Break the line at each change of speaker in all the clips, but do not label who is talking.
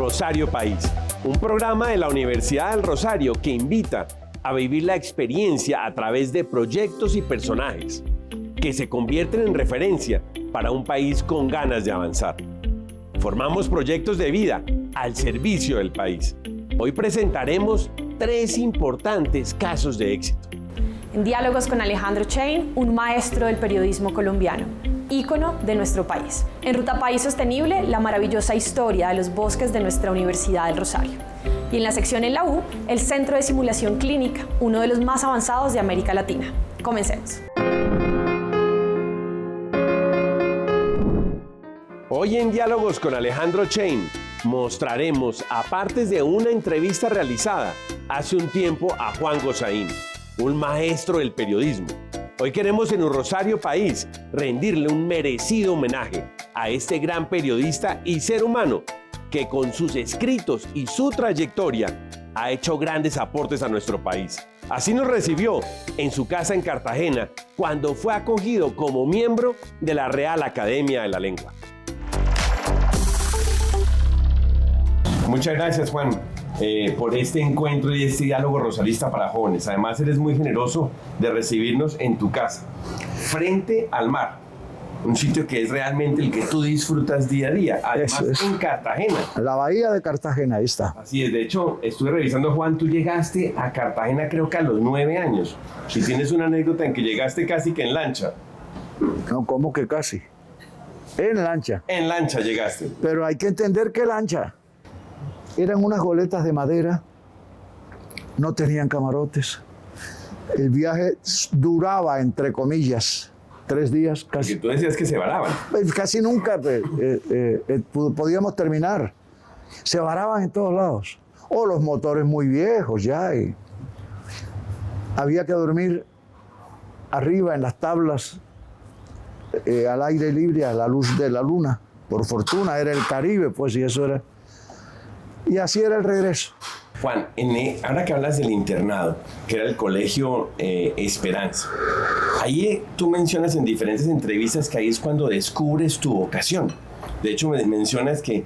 Rosario País, un programa de la Universidad del Rosario que invita a vivir la experiencia a través de proyectos y personajes que se convierten en referencia para un país con ganas de avanzar. Formamos proyectos de vida al servicio del país. Hoy presentaremos 3 importantes casos de éxito.
En Diálogos con Alejandro Chain, un maestro del periodismo colombiano, ícono de nuestro país. En Ruta País Sostenible, la maravillosa historia de los bosques de nuestra Universidad del Rosario. Y en la sección En la U, el Centro de Simulación Clínica, uno de los más avanzados de América Latina. Comencemos.
Hoy en Diálogos con Alejandro Chain mostraremos a partes de una entrevista realizada hace un tiempo a Juan Gozaín, un maestro del periodismo. Hoy queremos en un Rosario País rendirle un merecido homenaje a este gran periodista y ser humano que con sus escritos y su trayectoria ha hecho grandes aportes a nuestro país. Así nos recibió en su casa en Cartagena cuando fue acogido como miembro de la Real Academia de la Lengua. Muchas gracias, Juan, por este encuentro y este diálogo rosarista para jóvenes. Además, eres muy generoso de recibirnos en tu casa, frente al mar. Un sitio que es realmente el que tú disfrutas día a día. Además, en Cartagena.
La bahía de Cartagena, ahí está.
Así es. De hecho, estuve revisando, Juan, tú llegaste a Cartagena creo que a los 9 años. Y tienes una anécdota en que llegaste casi que en lancha.
No, ¿cómo que casi? En lancha.
En lancha llegaste.
Pero hay que entender que lancha. Eran unas goletas de madera, no tenían camarotes. El viaje duraba, entre comillas, 3 días casi.
Porque tú decías que se varaban.
Casi nunca podíamos terminar. Se varaban en todos lados. O los motores muy viejos ya. Y había que dormir arriba en las tablas, al aire libre, a la luz de la luna. Por fortuna era el Caribe, pues, y eso era. Y así era el regreso.
Juan, ahora que hablas del internado, que era el colegio Esperanza, ahí tú mencionas en diferentes entrevistas que ahí es cuando descubres tu vocación. De hecho, mencionas que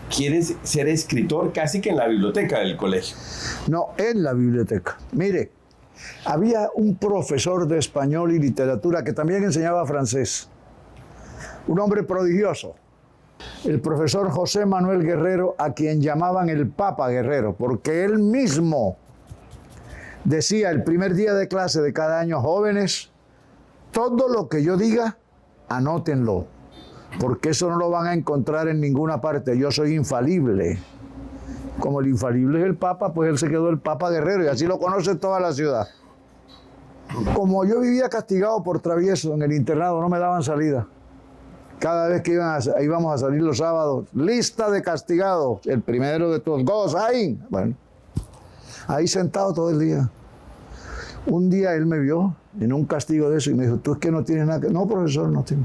quieres ser escritor casi que en la biblioteca del colegio.
No, en la biblioteca. Mire, había un profesor de español y literatura que también enseñaba francés. Un hombre prodigioso. El profesor José Manuel Guerrero, a quien llamaban el Papa Guerrero, porque él mismo decía el primer día de clase de cada año: jóvenes, todo lo que yo diga, anótenlo, porque eso no lo van a encontrar en ninguna parte, yo soy infalible. Como el infalible es el Papa, pues él se quedó el Papa Guerrero y así lo conoce toda la ciudad. Como yo vivía castigado por travieso en el internado, no me daban salida. Cada vez que íbamos a salir los sábados, lista de castigados, el primero de todos, Gozaín. Bueno, ahí sentado todo el día. Un día él me vio en un castigo de eso y me dijo: tú es que no tienes nada que... No, profesor, no tengo.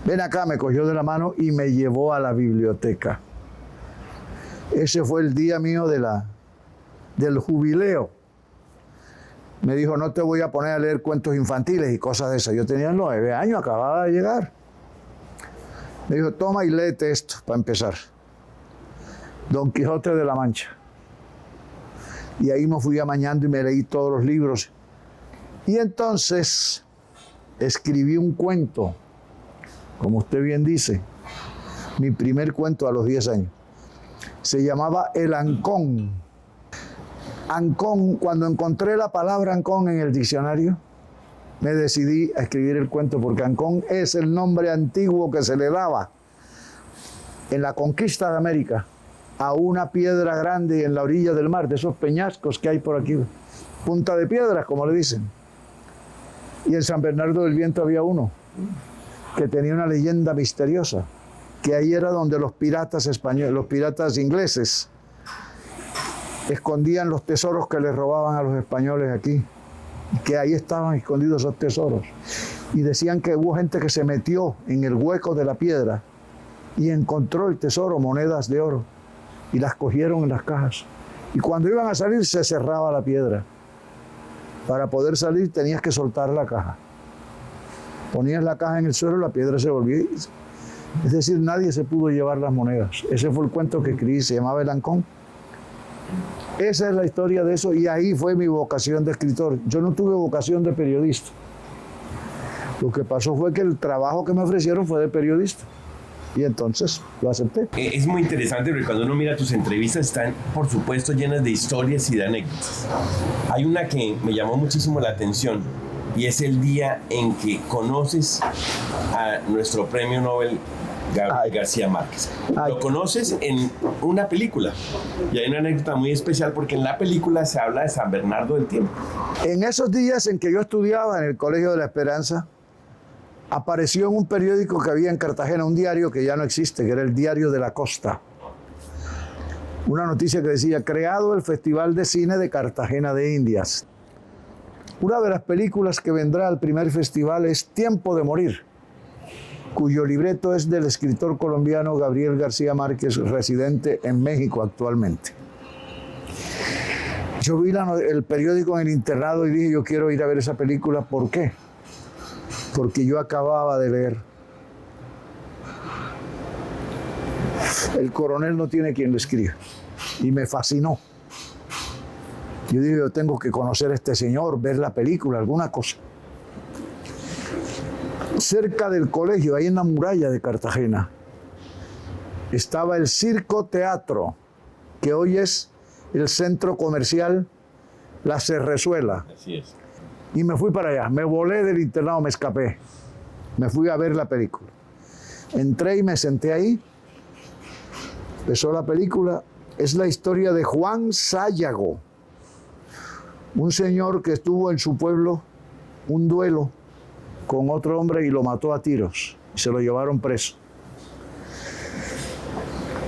Ven acá, me cogió de la mano y me llevó a la biblioteca. Ese fue el día mío del jubileo. Me dijo: no te voy a poner a leer cuentos infantiles y cosas de esas. Yo tenía 9 años, acababa de llegar. Me dijo: toma y léete esto para empezar. Don Quijote de la Mancha. Y ahí me fui amañando y me leí todos los libros. Y entonces escribí un cuento, como usted bien dice, mi primer cuento a los 10 años. Se llamaba El Ancón. Ancón, cuando encontré la palabra ancón en el diccionario, me decidí a escribir el cuento, porque Ancón es el nombre antiguo que se le daba en la conquista de América a una piedra grande en la orilla del mar, de esos peñascos que hay por aquí, punta de piedras, como le dicen. Y en San Bernardo del Viento había uno que tenía una leyenda misteriosa, que ahí era donde los piratas españoles, los piratas ingleses, escondían los tesoros que les robaban a los españoles aquí. Que ahí estaban escondidos esos tesoros. Y decían que hubo gente que se metió en el hueco de la piedra y encontró el tesoro, monedas de oro, y las cogieron en las cajas. Y cuando iban a salir se cerraba la piedra. Para poder salir tenías que soltar la caja. Ponías la caja en el suelo, la piedra se volvía Es decir, nadie se pudo llevar las monedas. Ese fue el cuento que escribí, se llamaba El Ancón. Esa es la historia de eso y ahí fue mi vocación de escritor. Yo no tuve vocación de periodista. Lo que pasó fue que el trabajo que me ofrecieron fue de periodista. Y entonces lo acepté.
Es muy interesante porque cuando uno mira tus entrevistas están, por supuesto, llenas de historias y de anécdotas. Hay una que me llamó muchísimo la atención y es el día en que conoces a nuestro premio Nobel Gabriel García Márquez. Lo conoces en una película y hay una anécdota muy especial porque en la película se habla de San Bernardo del Tiempo.
En esos días en que yo estudiaba en el Colegio de la Esperanza, apareció en un periódico que había en Cartagena, un diario que ya no existe, que era el Diario de la Costa. Una noticia que decía, creado el Festival de Cine de Cartagena de Indias. Una de las películas que vendrá al primer festival es Tiempo de Morir, cuyo libreto es del escritor colombiano Gabriel García Márquez, residente en México actualmente. Yo vi el periódico en el internado y dije, yo quiero ir a ver esa película. ¿Por qué? Porque yo acababa de leer El coronel no tiene quien lo escriba. Y me fascinó. Yo dije, yo tengo que conocer a este señor, ver la película, alguna cosa. Cerca del colegio, ahí en la muralla de Cartagena, estaba el Circo Teatro, que hoy es el centro comercial La Cerrezuela.
Así es.
Y me fui para allá, me volé del internado, me escapé. Me fui a ver la película. Entré y me senté ahí. Empezó la película. Es la historia de Juan Sayago, un señor que estuvo en su pueblo un duelo con otro hombre y lo mató a tiros. Y se lo llevaron preso.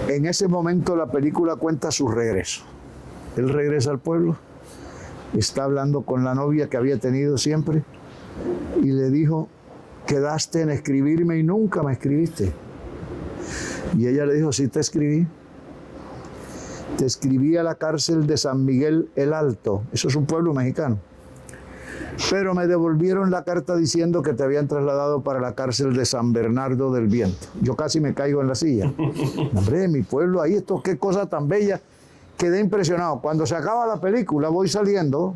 En ese momento la película cuenta su regreso. Él regresa al pueblo, está hablando con la novia que había tenido siempre y le dijo, quedaste en escribirme y nunca me escribiste. Y ella le dijo, sí te escribí. Te escribí a la cárcel de San Miguel el Alto. Eso es un pueblo mexicano. Pero me devolvieron la carta diciendo que te habían trasladado para la cárcel de San Bernardo del Viento. Yo casi me caigo en la silla. Hombre, mi pueblo, ahí esto, qué cosa tan bella. Quedé impresionado. Cuando se acaba la película, voy saliendo.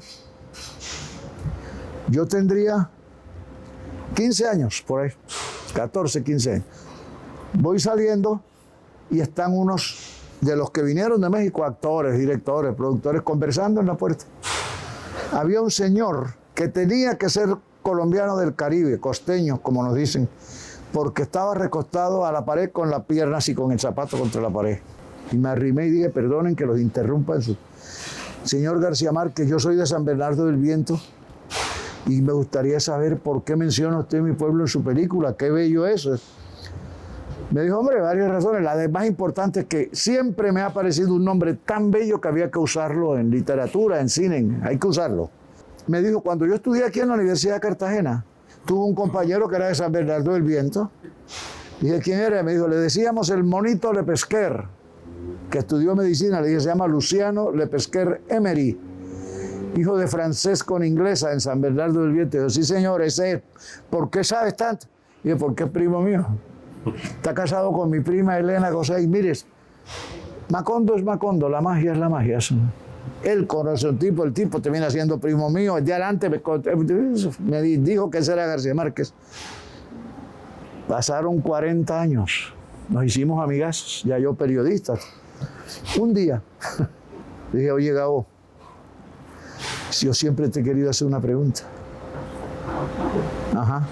Yo tendría 15 años, por ahí. 14, 15 años. Voy saliendo y están unos de los que vinieron de México, actores, directores, productores, conversando en la puerta. Había un señor que tenía que ser colombiano del Caribe, costeño, como nos dicen, porque estaba recostado a la pared con las piernas y con el zapato contra la pared. Y me arrimé y dije, perdonen que los interrumpa. Señor García Márquez, yo soy de San Bernardo del Viento y me gustaría saber por qué menciona usted mi pueblo en su película, qué bello eso es. Me dijo, hombre, varias razones. La más importante es que siempre me ha parecido un nombre tan bello que había que usarlo en literatura, en cine, hay que usarlo. Me dijo, cuando yo estudié aquí en la Universidad de Cartagena, tuve un compañero que era de San Bernardo del Viento. Dije, ¿quién era? Me dijo, le decíamos el monito Lepesquer, que estudió medicina. Le dije, se llama Luciano Lepesquer Emery, hijo de francés con inglesa en San Bernardo del Viento. Dijo, sí, señor, ese es. ¿Por qué sabes tanto? Dije, porque es primo mío. Está casado con mi prima Elena José. Y mires, Macondo es Macondo, la magia es la magia. Él conoce a un tipo, el tipo termina siendo primo mío. El día adelante me dijo que ese era García Márquez. Pasaron 40 años, nos hicimos amigazos, ya yo periodista. Un día dije, oye Gabo, si yo siempre te he querido hacer una pregunta. Ajá.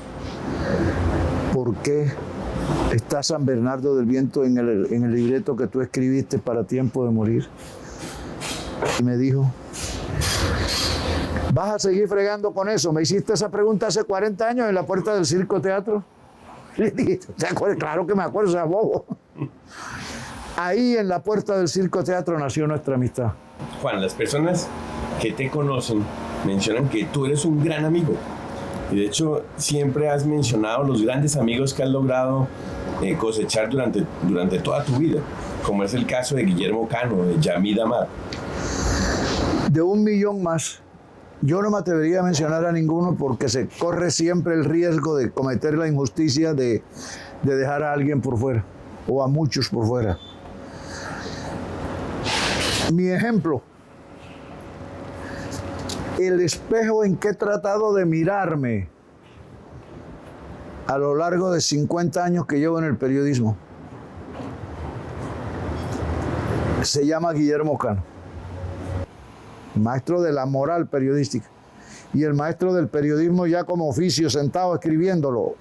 ¿Por qué está San Bernardo del Viento en el libreto que tú escribiste para Tiempo de Morir? Y me dijo, ¿vas a seguir fregando con eso? Me hiciste esa pregunta hace 40 años en la puerta del Circo Teatro. Le dije, claro que me acuerdo, o sea, bobo. Ahí en la puerta del Circo Teatro nació nuestra amistad.
Juan, las personas que te conocen mencionan que tú eres un gran amigo. Y de hecho, siempre has mencionado los grandes amigos que has logrado cosechar durante toda tu vida, como es el caso de Guillermo Cano, de Yamid Amad.
De 1 millón más Yo no me atrevería a mencionar a ninguno porque se corre siempre el riesgo de cometer la injusticia de dejar a alguien por fuera o a muchos por fuera. Mi ejemplo, el espejo en que he tratado de mirarme a lo largo de 50 años que llevo en el periodismo, se llama Guillermo Cano, maestro de la moral periodística y el maestro del periodismo ya como oficio, sentado escribiéndolo.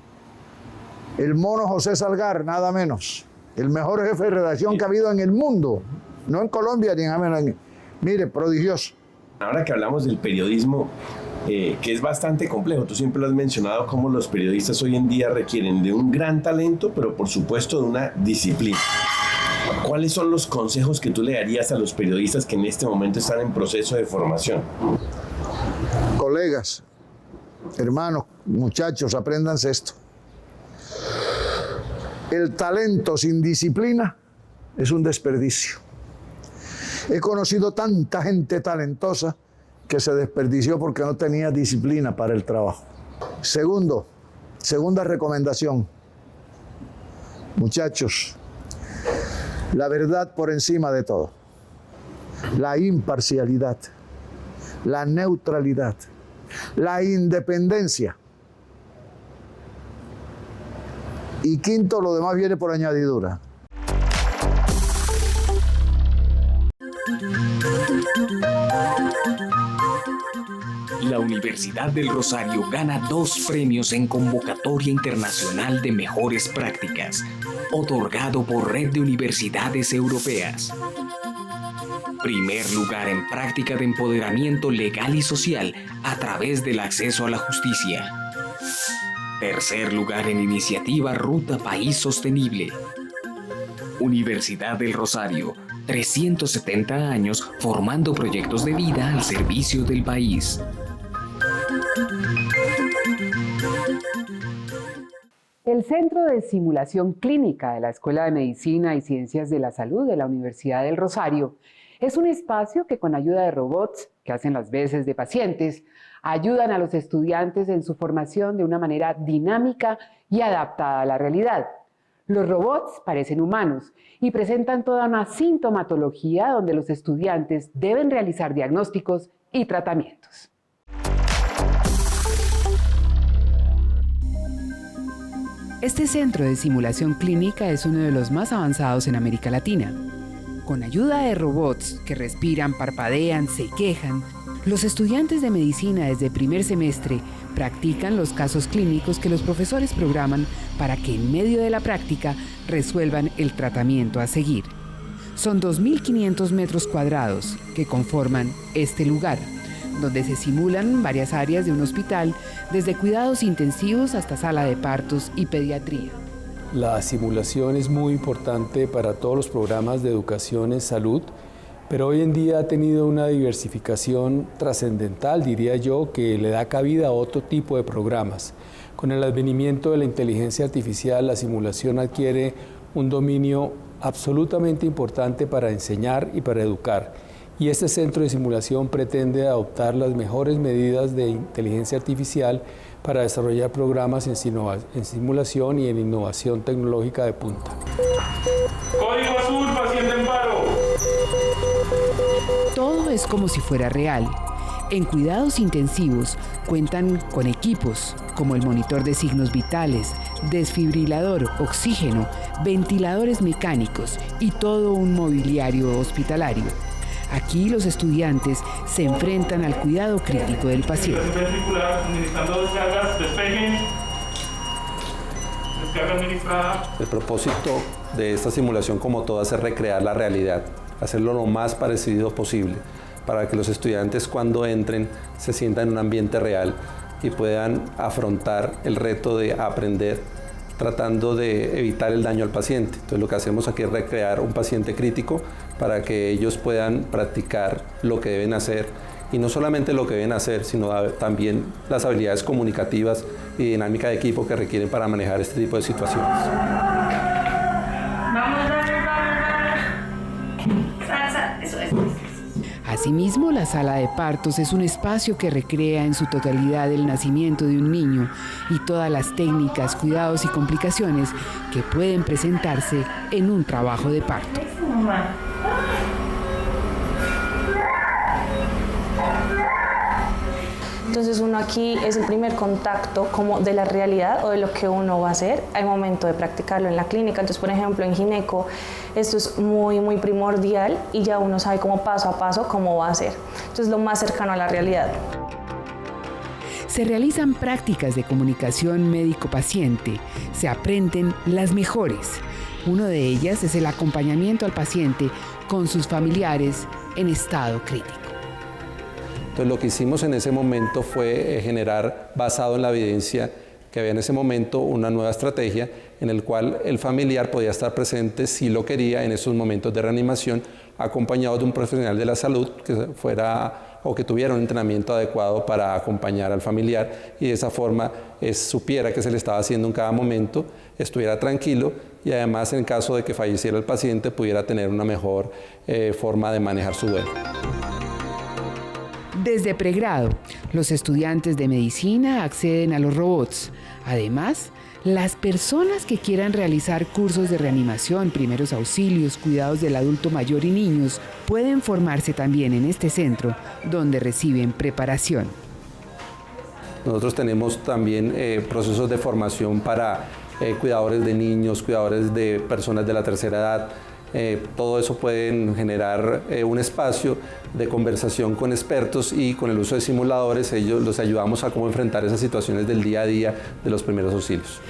El mono José Salgar, nada menos, el mejor jefe de redacción que ha habido en el mundo, no en Colombia ni en América. Mire, prodigioso.
Ahora que hablamos del periodismo, que es bastante complejo, tú siempre lo has mencionado, cómo los periodistas hoy en día requieren de un gran talento, pero por supuesto de una disciplina. ¿Cuáles son los consejos que tú le darías a los periodistas que en este momento están en proceso de formación?
Colegas, hermanos, muchachos, apréndanse esto. El talento sin disciplina es un desperdicio. He conocido tanta gente talentosa que se desperdició porque no tenía disciplina para el trabajo. Segunda recomendación. Muchachos, la verdad por encima de todo. La imparcialidad, la neutralidad, la independencia. Y quinto, lo demás viene por añadidura.
La Universidad del Rosario gana 2 premios en Convocatoria Internacional de Mejores Prácticas, otorgado por Red de Universidades Europeas. Primer lugar en práctica de empoderamiento legal y social a través del acceso a la justicia. Tercer lugar en iniciativa Ruta País Sostenible. Universidad del Rosario, 370 años formando proyectos de vida al servicio del país.
El Centro de Simulación Clínica de la Escuela de Medicina y Ciencias de la Salud de la Universidad del Rosario es un espacio que con ayuda de robots que hacen las veces de pacientes, ayudan a los estudiantes en su formación de una manera dinámica y adaptada a la realidad. Los robots parecen humanos y presentan toda una sintomatología donde los estudiantes deben realizar diagnósticos y tratamientos. Este centro de simulación clínica es uno de los más avanzados en América Latina. Con ayuda de robots que respiran, parpadean, se quejan, los estudiantes de medicina desde primer semestre practican los casos clínicos que los profesores programan para que en medio de la práctica resuelvan el tratamiento a seguir. Son 2.500 metros cuadrados que conforman este lugar, donde se simulan varias áreas de un hospital, desde cuidados intensivos hasta sala de partos y pediatría.
La simulación es muy importante para todos los programas de educación en salud, pero hoy en día ha tenido una diversificación trascendental, diría yo, que le da cabida a otro tipo de programas. Con el advenimiento de la inteligencia artificial, la simulación adquiere un dominio absolutamente importante para enseñar y para educar. Y este centro de simulación pretende adoptar las mejores medidas de inteligencia artificial para desarrollar programas en simulación y en innovación tecnológica de punta.
Código azul, paciente en paro.
Todo es como si fuera real. En cuidados intensivos cuentan con equipos como el monitor de signos vitales, desfibrilador, oxígeno, ventiladores mecánicos y todo un mobiliario hospitalario. Aquí los estudiantes se enfrentan al cuidado crítico del paciente.
Administrando descargas, despegue. Descarga administrada.
El propósito de esta simulación, como todas, es recrear la realidad, hacerlo lo más parecido posible, para que los estudiantes cuando entren se sientan en un ambiente real y puedan afrontar el reto de aprender tratando de evitar el daño al paciente. Entonces lo que hacemos aquí es recrear un paciente crítico para que ellos puedan practicar lo que deben hacer, y no solamente lo que deben hacer, sino también las habilidades comunicativas y dinámica de equipo que requieren para manejar este tipo de situaciones.
Así Asimismo, la sala de partos es un espacio que recrea en su totalidad el nacimiento de un niño y todas las técnicas, cuidados y complicaciones que pueden presentarse en un trabajo de parto.
Entonces uno aquí es el primer contacto como de la realidad o de lo que uno va a hacer al momento de practicarlo en la clínica. Entonces, por ejemplo, en gineco esto es muy primordial y ya uno sabe como paso a paso cómo va a hacer. Entonces, lo más cercano a la realidad.
Se realizan prácticas de comunicación médico-paciente, se aprenden las mejores. Una de ellas es el acompañamiento al paciente con sus familiares en estado crítico.
Entonces lo que hicimos en ese momento fue generar, basado en la evidencia que había en ese momento, una nueva estrategia en el cual el familiar podía estar presente si lo quería en esos momentos de reanimación, acompañado de un profesional de la salud que fuera o que tuviera un entrenamiento adecuado para acompañar al familiar y de esa forma supiera qué se le estaba haciendo en cada momento, estuviera tranquilo y además en caso de que falleciera el paciente pudiera tener una mejor forma de manejar su duelo.
Desde pregrado, los estudiantes de medicina acceden a los robots. Además, las personas que quieran realizar cursos de reanimación, primeros auxilios, cuidados del adulto mayor y niños, pueden formarse también en este centro, donde reciben preparación.
Nosotros tenemos también procesos de formación para cuidadores de niños, cuidadores de personas de la tercera edad. Todo eso pueden generar un espacio de conversación con expertos y con el uso de simuladores ellos los ayudamos a cómo enfrentar esas situaciones del día a día de los primeros auxilios.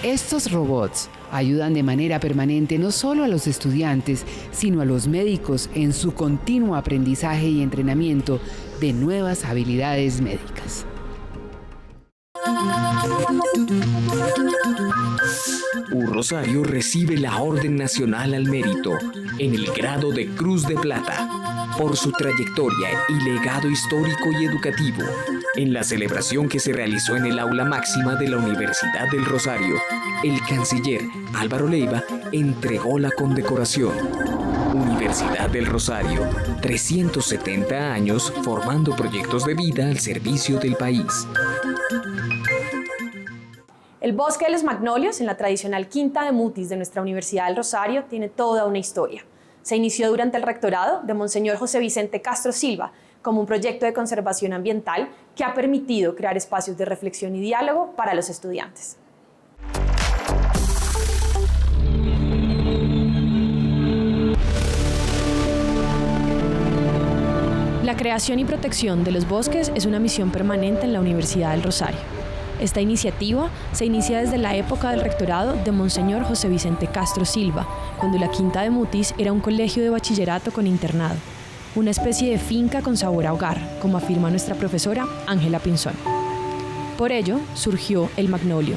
Estos robots ayudan de manera permanente no solo a los estudiantes, sino a los médicos en su continuo aprendizaje y entrenamiento de nuevas habilidades médicas.
Rosario recibe la Orden Nacional al Mérito en el grado de Cruz de Plata por su trayectoria y legado histórico y educativo. En la celebración que se realizó en el aula máxima de la Universidad del Rosario, el canciller Álvaro Leiva entregó la condecoración. Universidad del Rosario, 370 años formando proyectos de vida al servicio del país.
El Bosque de los Magnolios, en la tradicional Quinta de Mutis de nuestra Universidad del Rosario, tiene toda una historia. Se inició durante el rectorado de Monseñor José Vicente Castro Silva como un proyecto de conservación ambiental que ha permitido crear espacios de reflexión y diálogo para los estudiantes. La creación y protección de los bosques es una misión permanente en la Universidad del Rosario. Esta iniciativa se inicia desde la época del rectorado de Monseñor José Vicente Castro Silva, cuando la Quinta de Mutis era un colegio de bachillerato con internado, una especie de finca con sabor a hogar, como afirma nuestra profesora Ángela Pinzón. Por ello surgió el magnolio,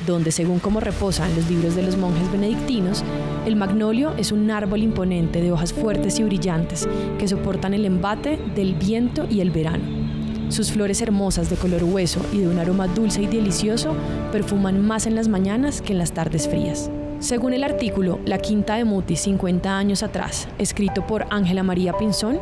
donde, según como reposa en los libros de los monjes benedictinos, el magnolio es un árbol imponente de hojas fuertes y brillantes que soportan el embate del viento y el verano. Sus flores hermosas de color hueso y de un aroma dulce y delicioso perfuman más en las mañanas que en las tardes frías. Según el artículo La Quinta de Mutis 50 años atrás, escrito por Ángela María Pinzón,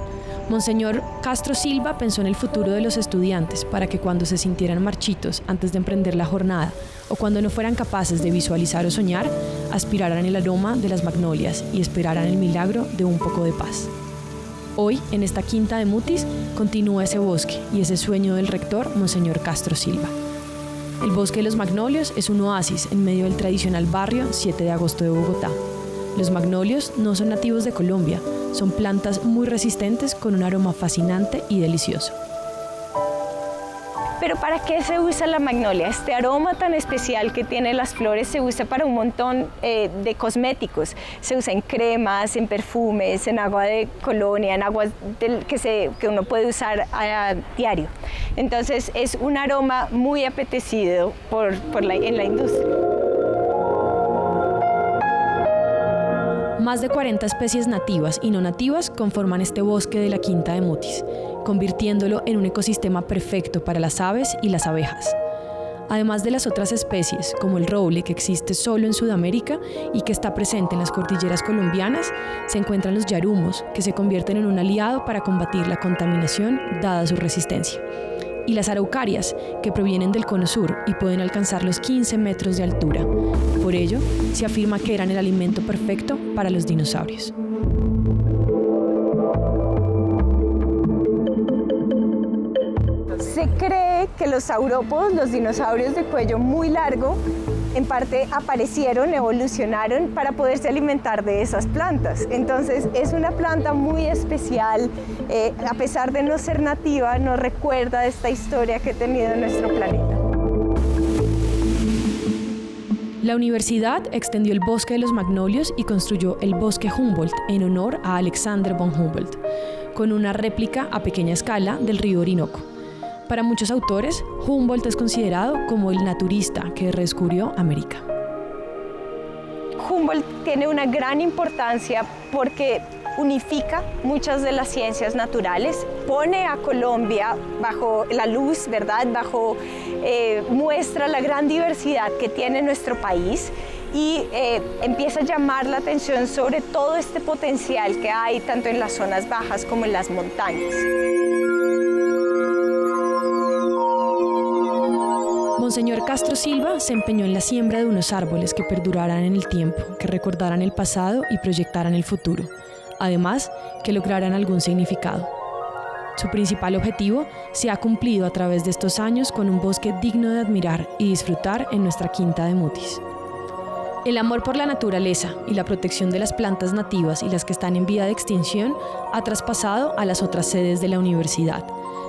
Monseñor Castro Silva pensó en el futuro de los estudiantes para que cuando se sintieran marchitos antes de emprender la jornada o cuando no fueran capaces de visualizar o soñar, aspiraran el aroma de las magnolias y esperaran el milagro de un poco de paz. Hoy, en esta Quinta de Mutis, continúa ese bosque y ese sueño del rector, Monseñor Castro Silva. El Bosque de los Magnolios es un oasis en medio del tradicional barrio 7 de agosto de Bogotá. Los magnolios no son nativos de Colombia, son plantas muy resistentes con un aroma fascinante y delicioso.
Pero ¿para qué se usa la magnolia? Este aroma tan especial que tienen las flores se usa para un montón de cosméticos. Se usa en cremas, en perfumes, en agua de colonia, en agua que uno puede usar a diario. Entonces es un aroma muy apetecido en la industria.
Más de 40 especies nativas y no nativas conforman este bosque de la Quinta de Mutis, convirtiéndolo en un ecosistema perfecto para las aves y las abejas. Además de las otras especies, como el roble que existe solo en Sudamérica y que está presente en las cordilleras colombianas, se encuentran los yarumos, que se convierten en un aliado para combatir la contaminación dada su resistencia. Y las araucarias, que provienen del cono sur y pueden alcanzar los 15 metros de altura. Por ello, se afirma que eran el alimento perfecto para los dinosaurios.
Se cree que los saurópodos, los dinosaurios de cuello muy largo, en parte aparecieron, evolucionaron para poderse alimentar de esas plantas. Entonces es una planta muy especial, a pesar de no ser nativa, nos recuerda de esta historia que ha tenido nuestro planeta.
La universidad extendió el bosque de los magnolios y construyó el bosque Humboldt en honor a Alexander von Humboldt, con una réplica a pequeña escala del río Orinoco. Para muchos autores, Humboldt es considerado como el naturista que redescubrió América.
Humboldt tiene una gran importancia porque unifica muchas de las ciencias naturales, pone a Colombia bajo la luz, ¿verdad? Muestra la gran diversidad que tiene nuestro país y empieza a llamar la atención sobre todo este potencial que hay tanto en las zonas bajas como en las montañas.
Monseñor Castro Silva se empeñó en la siembra de unos árboles que perduraran en el tiempo, que recordaran el pasado y proyectaran el futuro, además que lograran algún significado. Su principal objetivo se ha cumplido a través de estos años con un bosque digno de admirar y disfrutar en nuestra quinta de Mutis. El amor por la naturaleza y la protección de las plantas nativas y las que están en vía de extinción ha traspasado a las otras sedes de la universidad,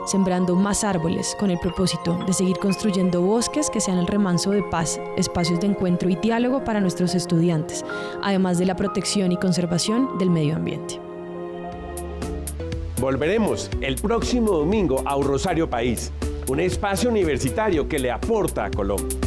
sembrando más árboles con el propósito de seguir construyendo bosques que sean el remanso de paz, espacios de encuentro y diálogo para nuestros estudiantes, además de la protección y conservación del medio ambiente.
Volveremos el próximo domingo a Un Rosario País, un espacio universitario que le aporta a Colombia.